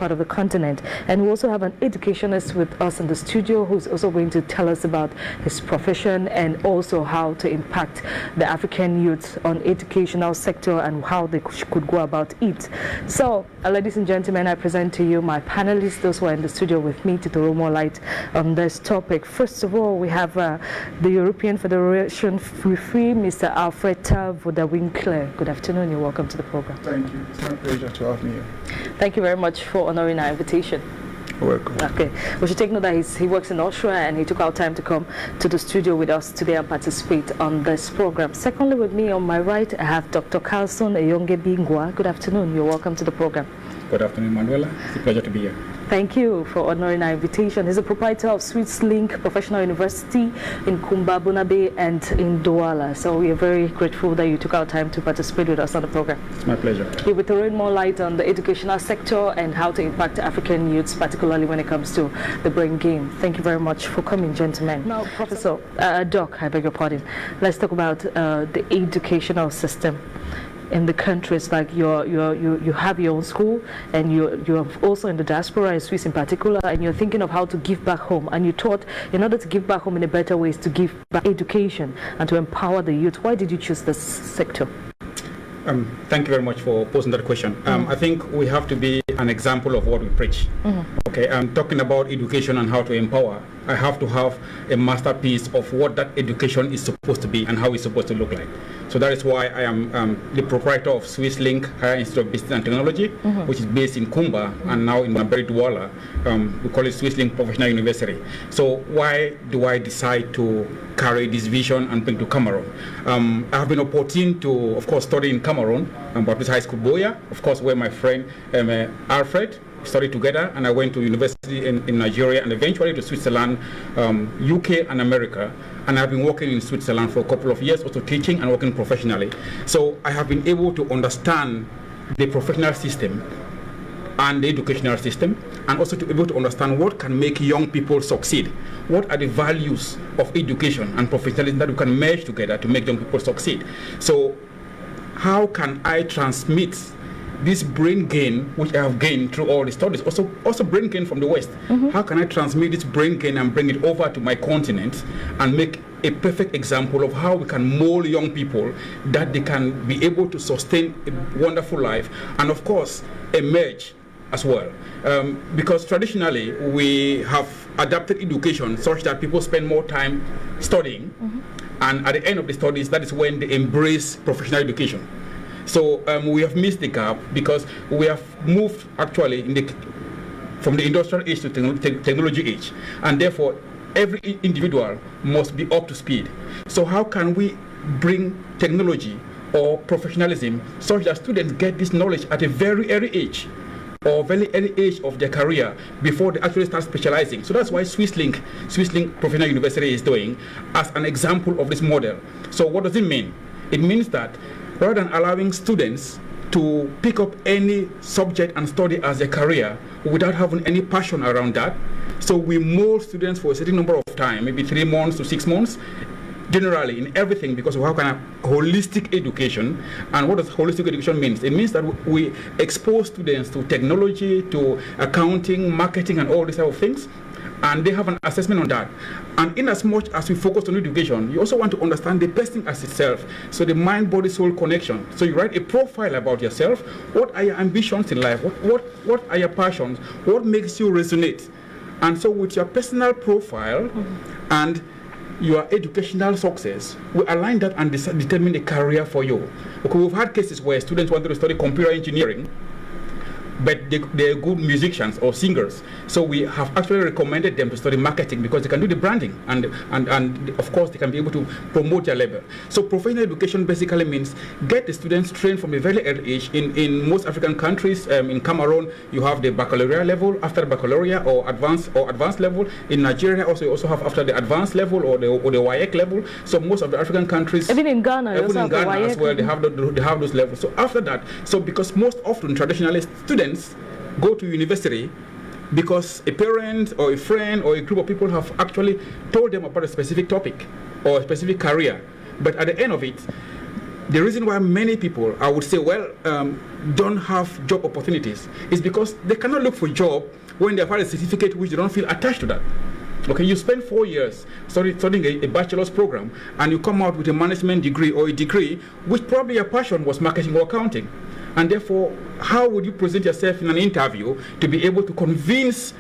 part of the continent. And we also have an educationist with us in the studio who's also going to tell us about his profession and also how to impact the African youth on educational sector and how they could go about it. So, ladies and gentlemen, I present to you my panelists, those who are in the studio with me to throw more light on this topic. First of all, we have the European Federation Free, Mr. Alfred Vodawinkler. Good afternoon. You're welcome to the program. Thank you. It's my pleasure to have me here. Thank you very much for honoring our invitation. You're welcome. Okay. We should take note that he works in Austria and he took out time to come to the studio with us today and participate on this program. Secondly, with me on my right, I have Dr. Carlson Eyongabi Ngwa. Good afternoon. You're welcome to the program. Good afternoon, Manuela. It's a pleasure to be here. Thank you for honoring our invitation. He's a proprietor of SwissLink Professional University in Kumba, Bonaberi, and in Douala. So we are very grateful that you took our time to participate with us on the program. It's my pleasure. You'll be throwing more light on the educational sector and how to impact African youths, particularly when it comes to the brain game. Thank you very much for coming, gentlemen. Now, Professor, Doc, I beg your pardon. Let's talk about the educational system in the countries. Like you have your own school, and you're also in the diaspora in Swiss in particular, and you're thinking of how to give back home, and you thought in order to give back home in a better way is to give back education and to empower the youth. Why did you choose this sector? Thank you very much for posing that question. I think we have to be an example of what we preach. Okay, I'm talking about education and how to empower. I have to have a masterpiece of what that education is supposed to be and how it's supposed to look like. So that is why I am the proprietor of SwissLink Higher Institute of Business and Technology, which is based in Kumba and now in Bonaberi, Douala. We call it SwissLink Professional University. So why do I decide to carry this vision and bring to Cameroon? I have been opportune to, of course, study in Cameroon, Baptist High School, Boya, of course, where my friend Alfred studied together, and I went to university in Nigeria and eventually to Switzerland, UK and America. And I've been working in Switzerland for a couple of years, also teaching and working professionally. So I have been able to understand the professional system and the educational system, and also to be able to understand what can make young people succeed. What are the values of education and professionalism that we can merge together to make young people succeed? So how can I transmit this brain gain, which I have gained through all the studies, also brain gain from the West? How can I transmit this brain gain and bring it over to my continent and make a perfect example of how we can mold young people that they can be able to sustain a wonderful life and, of course, emerge as well? Because traditionally, we have adapted education such that people spend more time studying, and at the end of the studies, that is when they embrace professional education. So we have missed the gap because we have moved actually from the industrial age to technology age, and therefore every individual must be up to speed. So how can we bring technology or professionalism such that students get this knowledge at a very early age or very early age of their career before they actually start specializing? So that's why SwissLink Professional University is doing as an example of this model. So what does it mean? It means that rather than allowing students to pick up any subject and study as a career without having any passion around that, so we mold students for a certain number of time, maybe 3 months to 6 months, generally in everything, because we have kind of holistic education. And what does holistic education mean? It means that we expose students to technology, to accounting, marketing, and all these type of things, and they have an assessment on that. And in as much as we focus on education, you also want to understand the person as itself. So the mind-body-soul connection. So you write a profile about yourself. What are your ambitions in life? What are your passions? What makes you resonate? And so with your personal profile and your educational success, we align that and determine a career for you. Okay, we've had cases where students wanted to study computer engineering, but they're good musicians or singers. So we have actually recommended them to study marketing because they can do the branding and of course they can be able to promote their label. So professional education basically means get the students trained from a very early age. In most African countries, in Cameroon, you have the baccalaureate level, after baccalaureate or advanced level. In Nigeria also you also have after the advanced level or the WAEC level. So most of the African countries, even in Ghana, as well, they have those levels. So after that, so because most often traditionally students go to university because a parent or a friend or a group of people have actually told them about a specific topic or a specific career. But at the end of it, the reason why many people, I would say, don't have job opportunities is because they cannot look for a job when they have a certificate which they don't feel attached to that. Okay, you spend 4 years studying a bachelor's program, and you come out with a management degree or a degree which probably your passion was marketing or accounting. And therefore, how would you present yourself in an interview to be able to convince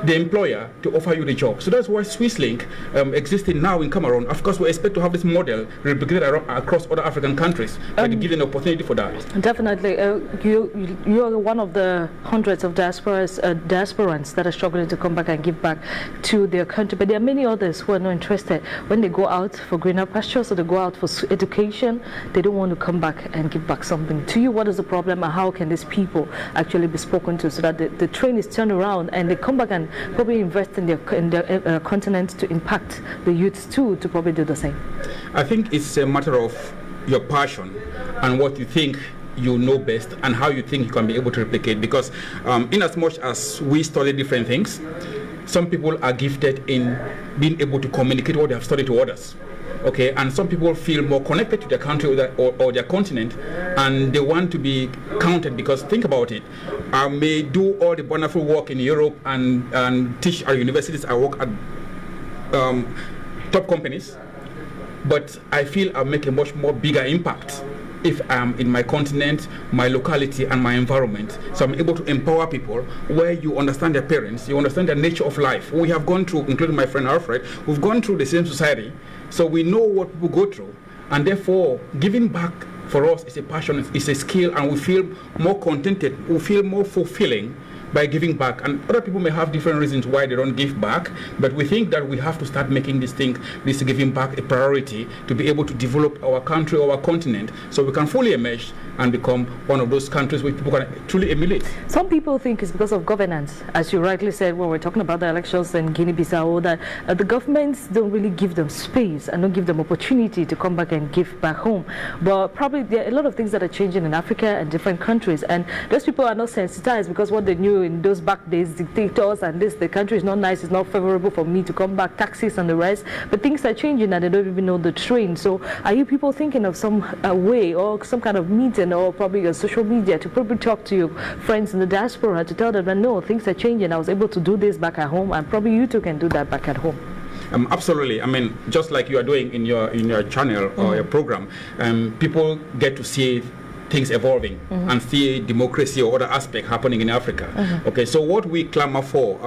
the employer to offer you the job? So that's why SwissLink existing now in Cameroon. Of course, we expect to have this model replicated across other African countries, but given an opportunity for that. Definitely. You are one of the hundreds of diasporans that are struggling to come back and give back to their country. But there are many others who are not interested. When they go out for greener pastures or they go out for education, they don't want to come back and give back something. To you, what is the problem, and how can these people actually be spoken to so that the train is turned around and they come back and probably invest in their continent to impact the youths too, to probably do the same? I think it's a matter of your passion and what you think you know best and how you think you can be able to replicate, because in as much as we study different things, some people are gifted in being able to communicate what they have studied to others. Okay, and some people feel more connected to their country or their continent, and they want to be counted, because think about it, I may do all the wonderful work in Europe and teach at universities, I work at top companies, but I feel I'll make a much more bigger impact if I'm in my continent, my locality, and my environment. So I'm able to empower people where you understand their parents, you understand their nature of life. We have gone through, including my friend Alfred, we've gone through the same society, so we know what people go through, and therefore giving back for us is a passion, it's a skill, and we feel more contented, we feel more fulfilling by giving back. And other people may have different reasons why they don't give back, but we think that we have to start making this giving back a priority to be able to develop our country, our continent, so we can fully emerge and become one of those countries which people can truly emulate. Some people think it's because of governance, as you rightly said when we're talking about the elections in Guinea-Bissau, that the governments don't really give them space and don't give them opportunity to come back and give back home. But probably there are a lot of things that are changing in Africa and different countries, and those people are not sensitized because what they knew in those back days, dictators and this, the country is not nice, it's not favorable for me to come back, taxes and the rest. But things are changing and they don't even know the trend. So are you people thinking of some way or some kind of meeting or probably your social media to probably talk to your friends in the diaspora to tell them that no, things are changing, I was able to do this back at home, and probably you too can do that back at home? Absolutely. I mean, just like you are doing in your channel or your program, people get to see things evolving and see democracy or other aspect happening in Africa. Okay, so what we clamor for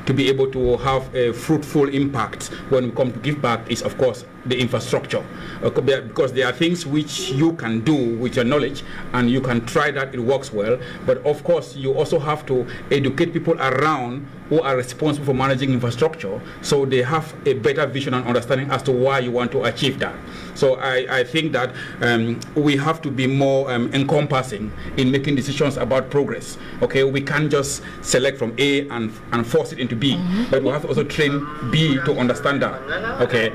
to be able to have a fruitful impact when we come to give back is, of course, the infrastructure, because there are things which you can do with your knowledge and you can try that, it works well, but of course you also have to educate people around who are responsible for managing infrastructure, so they have a better vision and understanding as to why you want to achieve that. So I think that we have to be more encompassing in making decisions about progress. Okay, we can't just select from A and force it into B, but we have to also train B to understand that. Okay.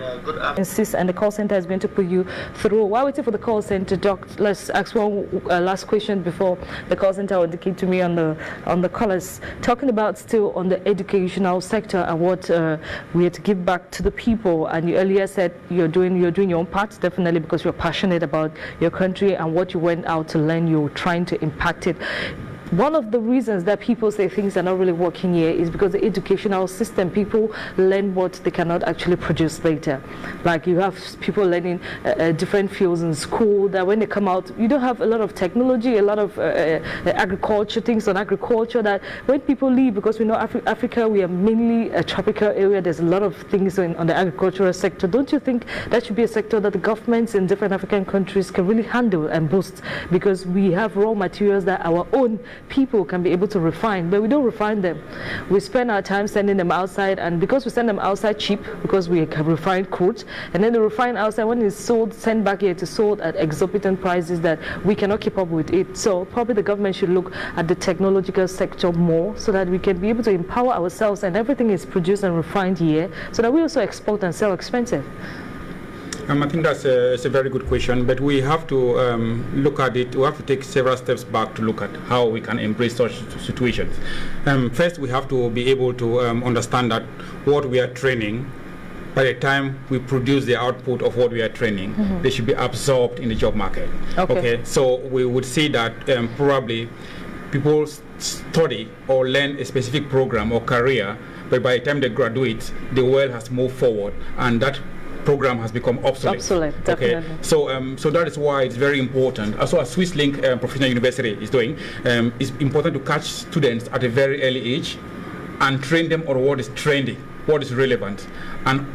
And the call center is going to put you through. While waiting for the call center, Doc, let's ask one last question before the call center will indicate to me on the callers. Talking about still on the educational sector and what we have to give back to the people. And you earlier said you're doing your own part, definitely, because you're passionate about your country and what you went out to learn. You're trying to impact it. One of the reasons that people say things are not really working here is because the educational system, people learn what they cannot actually produce later. Like you have people learning different fields in school that when they come out, you don't have a lot of technology, a lot of agriculture, things on agriculture that when people leave, because we know Africa, we are mainly a tropical area, there's a lot of things on the agricultural sector. Don't you think that should be a sector that the governments in different African countries can really handle and boost? Because we have raw materials that our own people can be able to refine, but we don't refine them. We spend our time sending them outside, and because we send them outside cheap, because we can refine crude, and then the refined outside, when it's sold, sent back here, to sold at exorbitant prices that we cannot keep up with it. So probably the government should look at the technological sector more, so that we can be able to empower ourselves and everything is produced and refined here, so that we also export and sell expensive. I think that's a very good question, but we have to look at it. We have to take several steps back to look at how we can embrace such situations. First, we have to be able to understand that what we are training by the time we produce the output of what we are training, they should be absorbed in the job market. Okay, so we would see that probably people study or learn a specific program or career, but by the time they graduate, the world has moved forward, and that program has become obsolete. Definitely. Okay, so that is why it's very important. Also, as SwissLink Professional University is doing, it's important to catch students at a very early age and train them on what is trendy, what is relevant. And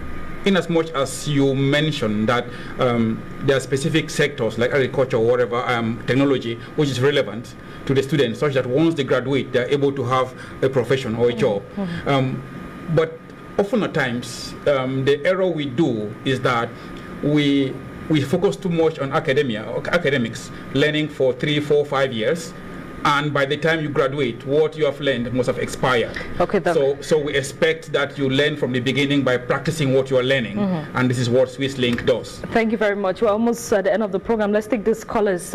in as much as you mentioned that there are specific sectors like agriculture or whatever, technology, which is relevant to the students, such that once they graduate, they're able to have a profession or a job. But often at times, the error we do is that we focus too much on academics, learning for 3, 4, 5 years, and by the time you graduate, what you have learned must have expired. Okay. So we expect that you learn from the beginning by practicing what you are learning, and this is what SwissLink does. Thank you very much. We're almost at the end of the program. Let's take these callers.